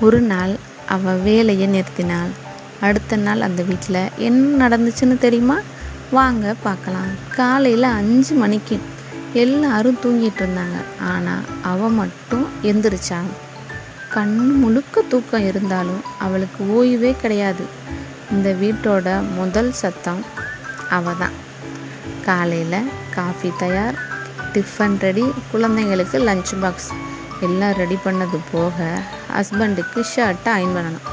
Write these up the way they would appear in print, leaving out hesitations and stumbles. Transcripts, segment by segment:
ஒரு நாள் அவள் வேலையை நிறுத்தினாள். அடுத்த நாள் அந்த வீட்டில் என்ன நடந்துச்சுன்னு தெரியுமா? வாங்க பார்க்கலாம். காலையில் 5 மணிக்கு எல்லாரும் தூங்கிட்டு இருந்தாங்க. ஆனால் அவள் மட்டும் எந்திரிச்சாள். கண் முழுக்க தூக்கம் இருந்தாலும் அவளுக்கு ஓய்வே கிடையாது. இந்த வீட்டோட முதல் சத்தம் அவள் தான். காலையில் காஃபி தயார், டிஃபன் ரெடி, குழந்தைங்களுக்கு லஞ்ச் பாக்ஸ் எல்லாம் ரெடி பண்ணது போக ஹஸ்பண்டுக்கு ஷர்ட்டை அயர்ன் பண்ணணும்.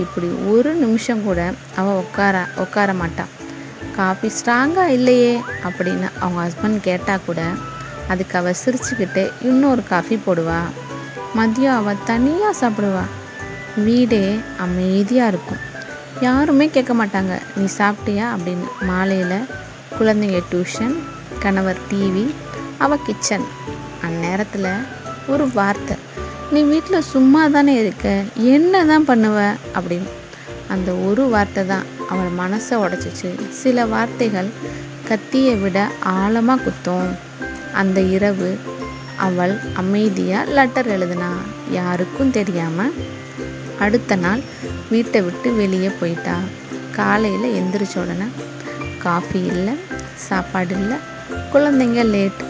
இப்படி ஒரு நிமிஷம் கூட அவள் உட்கார மாட்டாள். காஃபி ஸ்ட்ராங்காக இல்லையே அப்படின்னு அவங்க ஹஸ்பண்ட் கேட்டால் கூட அதுக்கு அவள் சிரிச்சுக்கிட்டே இன்னொரு காஃபி போடுவா. மதியம் அவள் தனியாக சாப்பிடுவா. வீடே அமைதியாக இருக்கும். யாருமே கேட்க மாட்டாங்க, நீ சாப்பிட்டியா அப்படின்னு. மாலையில் குழந்தைங்க டியூஷன், கணவர் டிவி, அவள் கிச்சன். அந்நேரத்தில் ஒரு வார்த்தை, நீ வீட்டில் சும்மா தானே இருக்க, என்ன தான் பண்ணுவ அப்படின்னு. அந்த ஒரு வார்த்தை தான் அவள் மனசை உடைச்சிச்சு. சில வார்த்தைகள் கத்தியை விட ஆழமாக குத்தும். அந்த இரவு அவள் அமைதியாக லெட்டர் எழுதினா, யாருக்கும் தெரியாமல். அடுத்த நாள் வீட்டை விட்டு வெளியே போயிட்டா. காலையில் எந்திரிச்ச உடனே காஃபி இல்லை, சாப்பாடு இல்லை, குழந்தைங்க லேட்,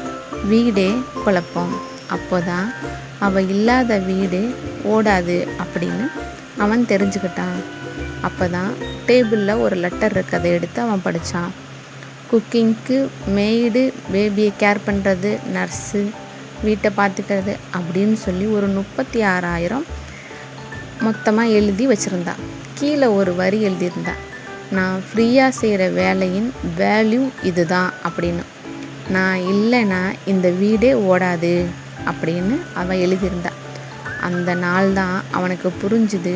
வீடே குழப்பம். அப்போதான் அவள் இல்லாத வீடு ஓடாது அப்படின்னு அவன் தெரிஞ்சுக்கிட்டான். அப்போ தான் டேபிளில் ஒரு லெட்டர் இருக்கு, அதை எடுத்து அவன் படித்தான். குக்கிங்க்கு மெய்டு, பேபியை கேர் பண்ணுறது, நர்ஸு, வீட்டை பார்த்துக்கிறது அப்படின்னு சொல்லி ஒரு 36,000 மொத்தமாக எழுதி வச்சுருந்தா. கீழே ஒரு வரி எழுதியிருந்தா, நான் ஃப்ரீயாக செய்கிற வேலையின் வேல்யூ இதுதான் அப்படின்னு. நான் இல்லைன்னா இந்த வீடே ஓடாது அப்படின்னு அவள் எழுதியிருந்தா. அந்த நாள் தான் அவனுக்கு புரிஞ்சுது,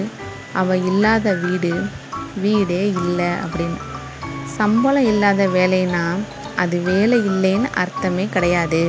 அவள் இல்லாத வீடே இல்லை அப்படின்னு. சம்பளம் இல்லாத வேலைன்னா அது வேலை இல்லைன்னு அர்த்தமே கிடையாது.